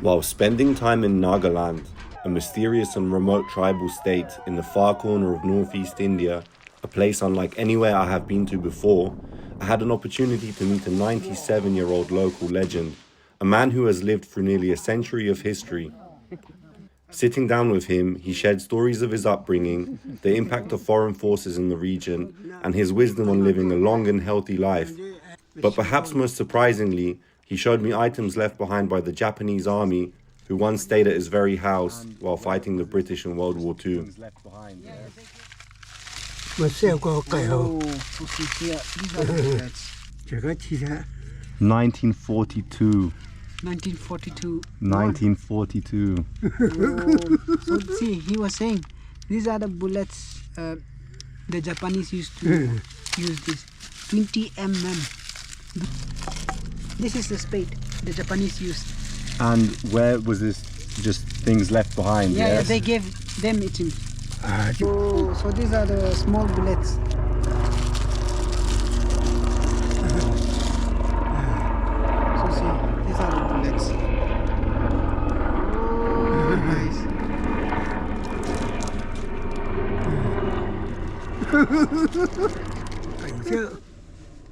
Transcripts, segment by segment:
While spending time in Nagaland, a mysterious and remote tribal state in the far corner of northeast India, a place unlike anywhere I have been to before, I had an opportunity to meet a 97-year-old local legend, a man who has lived through nearly a century of history. Sitting down with him, he shared stories of his upbringing, the impact of foreign forces in the region, and his wisdom on living a long and healthy life. But perhaps most surprisingly, he showed me items left behind by the Japanese army, who once stayed at his very house while fighting the British in World War II. 1942. 1942. 1942. So see, he was saying these are the bullets the Japanese used to use this 20 mm. This is the spade the Japanese used. And where was this? Just things left behind? Yeah, yes? they gave them it. So these are the small bullets. So see, these are the bullets. Oh, nice.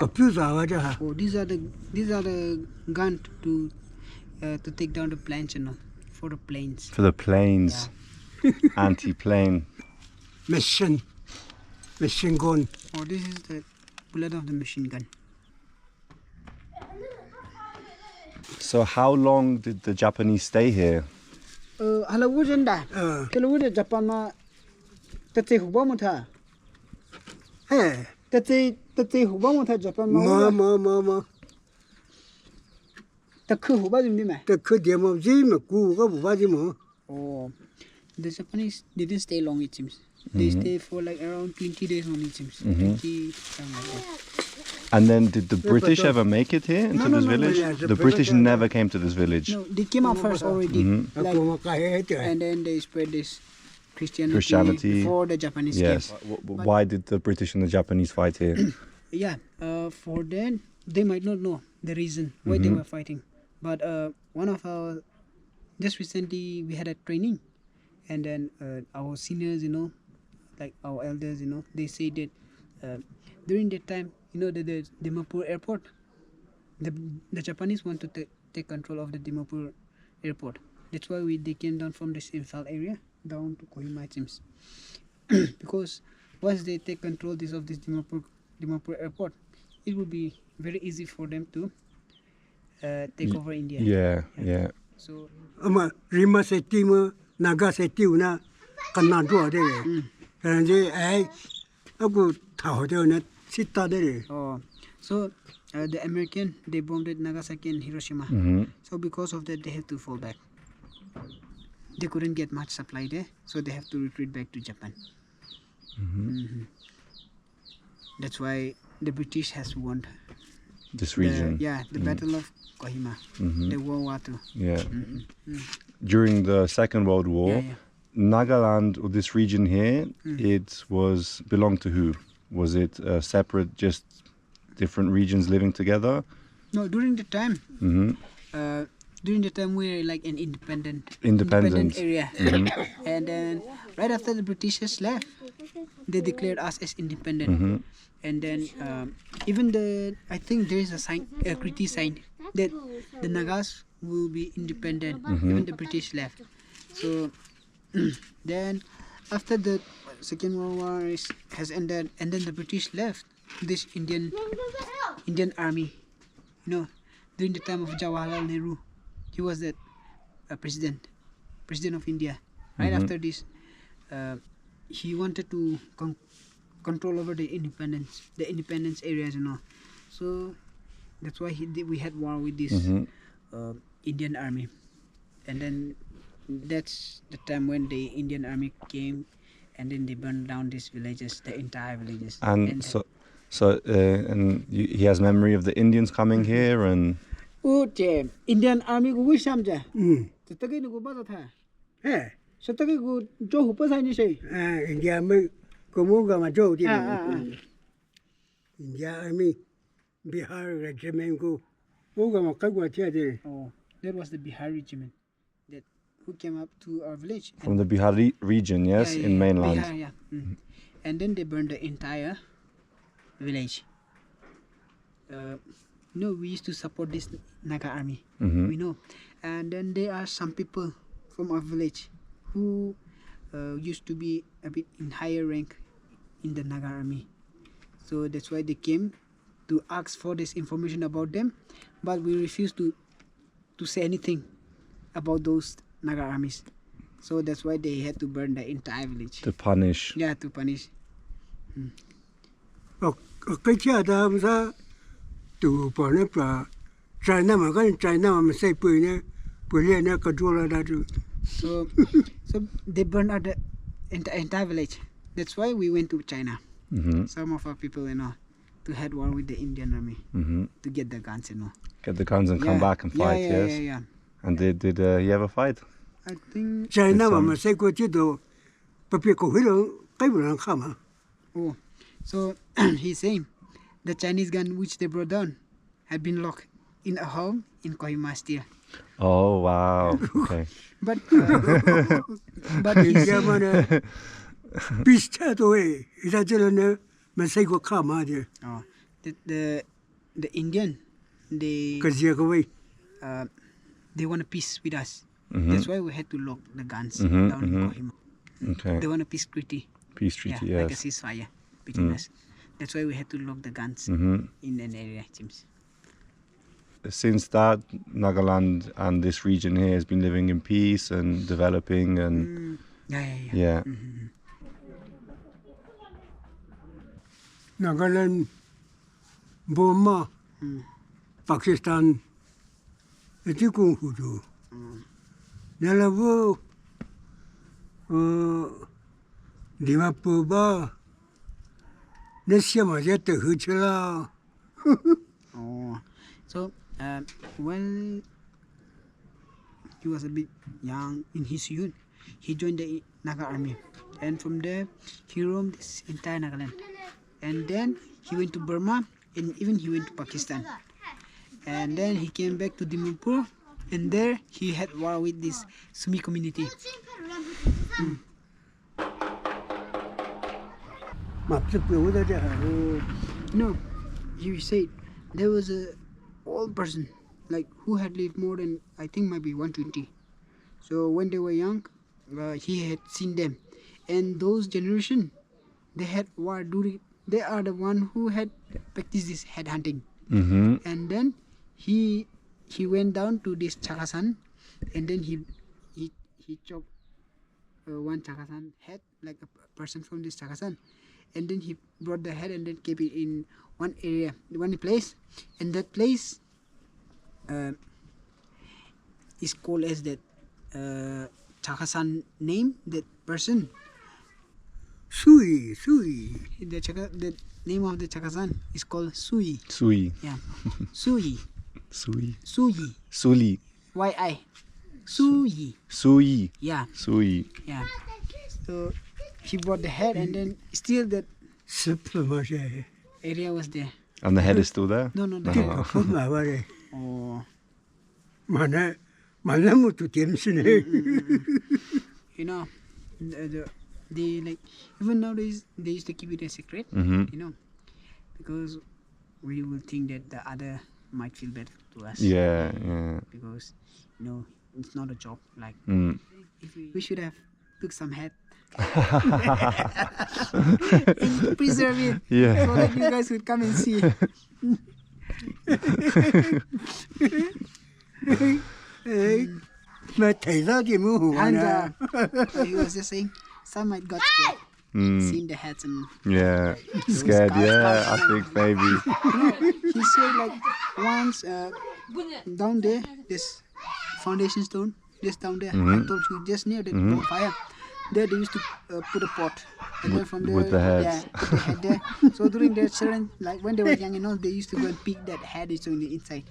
Oh, these are the gun to take down the planes, you know, for the planes. For the planes. Yeah. Anti-plane. Machine gun. Oh, this is the bullet of the machine gun. So how long did the Japanese stay here? Japan Japan Oh, the Japanese didn't stay long, it seems. They stay for like around 20 days only, it seems. 20, and then did the British ever make it here into this village? no. The British never came to this village. No, they came out first already. And then they spread this Christianity before the Japanese came. Yes. Why did the British and the Japanese fight here? Yeah, for them, they might not know the reason why they were fighting. But one of our, just recently we had a training, and then our seniors, you know, like our elders, you know, they say that during that time, you know, the Dimapur airport, the Japanese want to take control of the Dimapur airport. That's why they came down from this Imphal area down to Kohima, it seems. Because once they take control of this Dimapur airport, it will be very easy for them to take over India. Yeah. So Rima Setima, Naga Setima, Kanadua, and they go to Sita. Oh, so the American, they bombed Nagasaki and Hiroshima. So because of that, they have to fall back. They couldn't get much supply there, so they have to retreat back to Japan. That's why the British has won this region. The Battle of Kohima, the World War II. Yeah. During the Second World War, Nagaland, or this region here, it was belonged to who? Was it separate, just different regions living together? No, during the time. During the time we were like an independent area. And then right after the Britishers left, they declared us as independent. And then even I think there is a sign, a treaty sign that the Nagas will be independent when the British left. So then after the Second World War has ended, and then the British left, this Indian army, you know, during the time of Jawaharlal Nehru, he was the president of India. Right after this, he wanted to control over the independence areas, you know. So that's why we had war with this Indian army, and then that's the time when the Indian army came, and then they burned down these villages, the entire villages. And he has memory of the Indians coming here and. Indian army go wish samja. Tatagi no go ba tha. Satagi go jo hupa sai ni sei. India me komu ga ma jo di. India army Bihar regiment go. Mo ga ma ka gwa tia de. Oh, that was the Bihar regiment. that who came up to our village. From the Bihar region, yes, in mainland. Bihar, yeah. And then they burned the entire village. We used to support this Naga army. We know. And then there are some people from our village who used to be a bit in higher rank in the Naga army. So that's why they came to ask for this information about them, but we refused to say anything about those Naga armies. So that's why they had to burn the entire village. To punish. Yeah, to punish. Cái cha đó mà sao tụ bỏ nó bỏ China mà cái China mà xây bưởi nè bưởi lên nó có chỗ là đã được. So they burned out the entire village. That's why we went to China. Some of our people, to head war with the Indian army to get the guns, Get the guns and come back and fight, yes? Yeah. And did he ever fight? I think... China mà xây qua chế độ bởi vì có cái bộ không mà. Oh, so he's saying the Chinese gun which they brought down had been locked in a home in Kohima still. Oh, wow. Okay. But he's saying... 비슷해도 이자저는 메시고 카마데. Oh, the Indian, they 그지가 they want a peace with us. That's why we had to lock the guns down in Kohima. Okay. They want a peace treaty. Peace treaty, Like a yes. ceasefire between us. That's why we had to lock the guns in an area, it seems. Since that, Nagaland and this region here has been living in peace and developing and... Yeah. Nagaland, Burma, Pakistan, itu kung hudu. Nalawo, lima puluh Nesya macam terhujlah. Oh, so when he was a bit young in his youth, he joined the Naga army, and from there he roamed this entire Nagaland, and then he went to Burma, and even he went to Pakistan, and then he came back to Dimapur, and there he had war with this Sumi community. He said there was a old person like who had lived more than I think maybe 120. So when they were young, he had seen them, and those generation they had war during. They are the one who had practiced this headhunting, and then he went down to this Chakasan, and then he chopped one Chakasan head, like a person from this Chakasan, and then he brought the head and then kept it in one area, one place, and that place is called as that Chakasan name, that person. Sui. The name of the Chakasan is called Sui. Sui. Yeah. Sui. Sui. Suyi. Suli. Y-I. Suyi. Sui. Yeah. Sui. Yeah. So he brought the head, and then still that area was there. And the head is still there? No, the head. Oh. You know, they like even nowadays they used to keep it a secret. You know, because we will think that the other might feel bad to us. Yeah. Because it's not a job. Like if we should have took some head and preserve it, so that you guys would come and see. And he was just saying some might got scared. Seeing the heads and Scared. I think maybe. He said like once down there, this foundation stone, just down there. I told you, just near the bonfire. There they used to put a pot, and then from there, with the heads. Put the head there. So during their children, like when they were young, they used to go and pick that head is on the inside.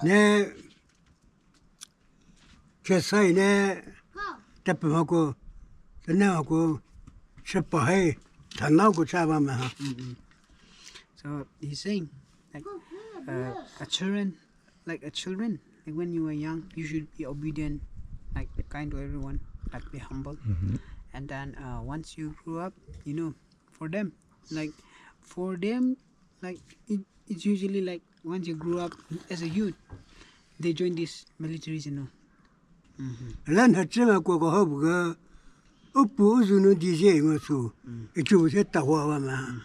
Ne, saya ne, tapi aku, senang aku, sepakai tanah aku sama mah. So he's saying like children like a children. Like when you were young, you should be obedient, like kind to everyone, like be humble. And then once you grew up, for them, like it's usually like once you grew up as a youth, they join these militaries, Lan hat zema ko ko hob ga upu zunu dije ngosu. Ichu se tawa ma.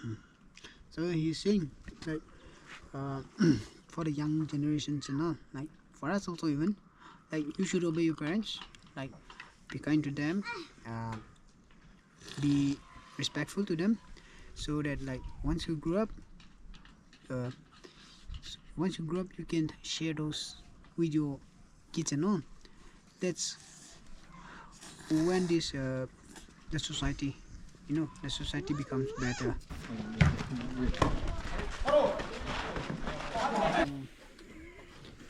So he's saying like for the young generations, like for us also even, like you should obey your parents, like be kind to them, be respectful to them, so that like once you grow up, you can share those with your kids and all. That's when this the society becomes better.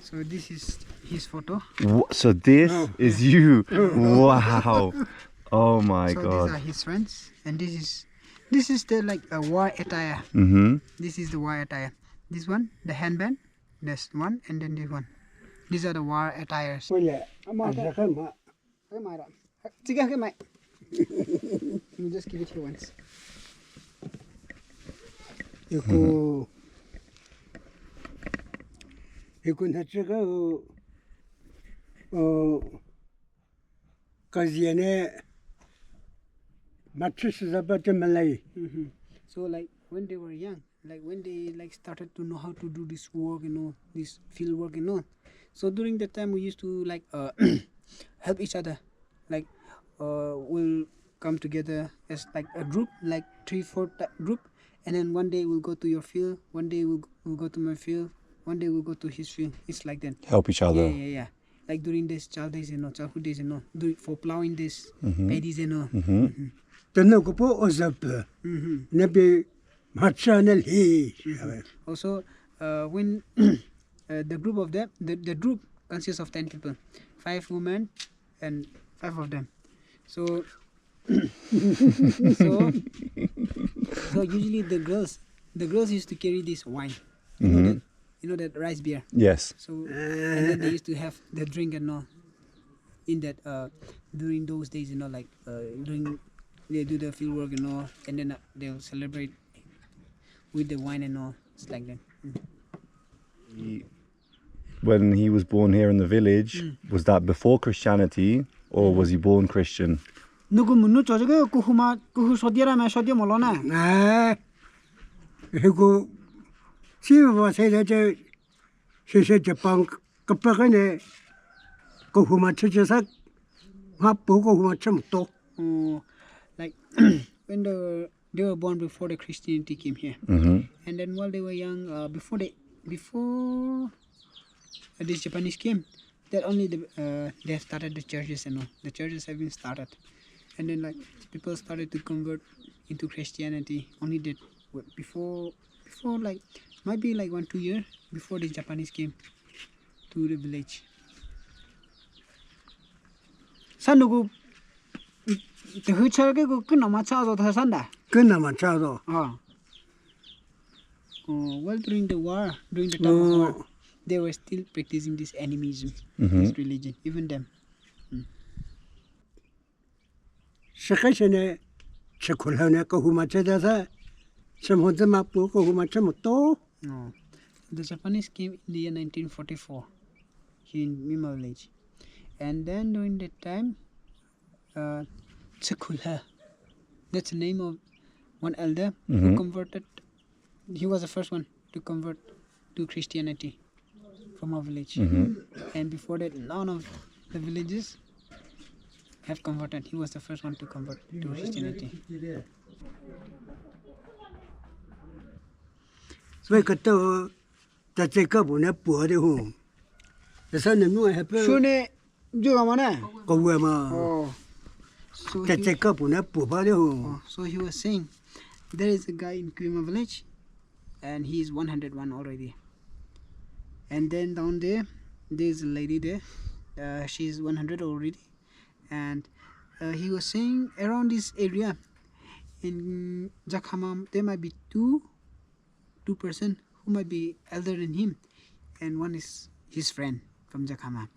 So this is his photo. So this is you. Wow. Oh my So God. these are his friends, and this is the like a war attire. This is the war attire. This one, the handband, this one, and then this one. These are the war attires. Oye, ama sa kama. You just give it here once. Iku na tsaka kaziene matris zabata malay. So like when they were young, like when they like started to know how to do this work, this field work, So during that time we used to like help each other, like we'll come together as like a group, like 3-4 group, and then one day we'll go to your field, one day we'll go to my field, one day we'll go to his field. It's like that. Help each other. Yeah. Like during this childhood days, for plowing this paddies, Tano ko po osap. Nabi matsanel he. Also, when the group of them, the group consists of 10 people, 5 women and 5 of them. So, so usually the girls used to carry this wine, that rice beer. Yes. So and then they used to have the drink and all. In that during those days, like during they do the field work and all, and then they'll celebrate with the wine and all. It's like that. When he was born here in the village, was that before Christianity or was he born Christian? Iku siwa saya je sisa Jepang kapagane ko huma chisak hapo ko huma chamto. Like when they were born before the Christianity came here, and then while they were young, before this Japanese came, that only they have started the churches and all. The churches have been started, and then like people started to convert into Christianity. Only that before like might be like 1-2 years before the Japanese came to the village. Sanugu the huchage go kunama chazo thasanda. Kunama chazo. Well, during the time of war, they were still practicing this animism, this religion, even them. Shakashane chakulane ko huma chadasa samhodama po ko huma chamoto. The Japanese came in the year 1944 here in Mima village, and then during that time, Chakulha, that's the name of one elder who converted. He was the first one to convert to Christianity from our village, and before that, none of the villages have converted. He was the first one to convert to Christianity. So kato tateka buna po de home. The son of no happen. Shune Jugamana. Go wema. Oh. So Tateka buna po de home. so he was saying there is a guy in Kwima village and he is 101 already. And then down there is a lady there. She is 100 already. And he was saying around this area in Jakhamam there might be two person who might be elder than him, and one is his friend from Jakama.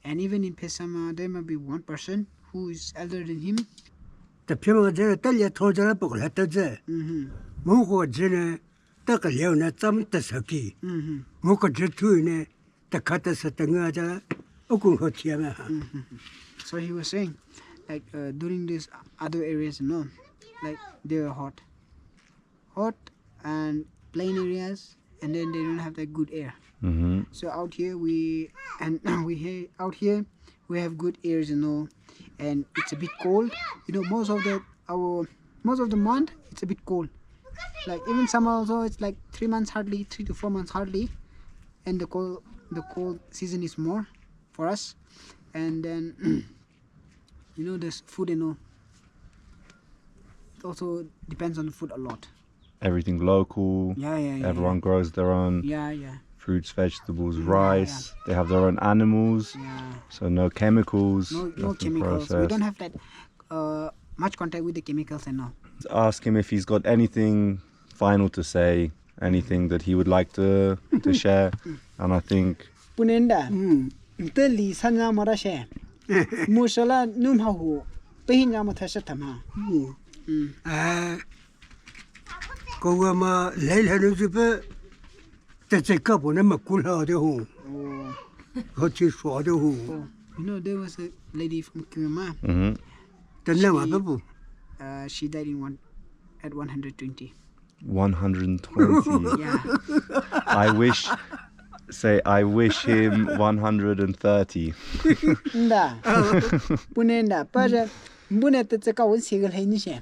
And even in Pesama, there might be one person who is elder than him. The people there tell you told you about it. Moko Jene, Taka Leona, some Tasaki. Moko Jetune, the Kata Satanga, Okunhotiama. So he was saying, like during these other areas, like they were hot and plain areas, and then they don't have that good air. So out here we have good airs, and it's a bit cold. Most of the month it's a bit cold. Like even summer also, it's like 3 to 4 months hardly, and the cold season is more for us. And then there's food, it also depends on the food a lot. Everything local. Everyone grows their own. Fruits, vegetables, rice. They have their own animals. So no chemicals. No chemicals. Processed. We don't have that much contact with the chemicals and all. Ask him if he's got anything final to say, anything that he would like to share. And I think Punenda. Teli sanya marashe. Musala numhahu. Pehinya mathasatama. Kowama Leilhanuzipe, that's a couple of Makula de Home. What is for the home? There was a lady from Kirima. The Nama. She died at 120. 120. Yeah. I wish him 130. Nda. Punenda. Paja. Mbuna tetsa ka won sigal hay ni siya.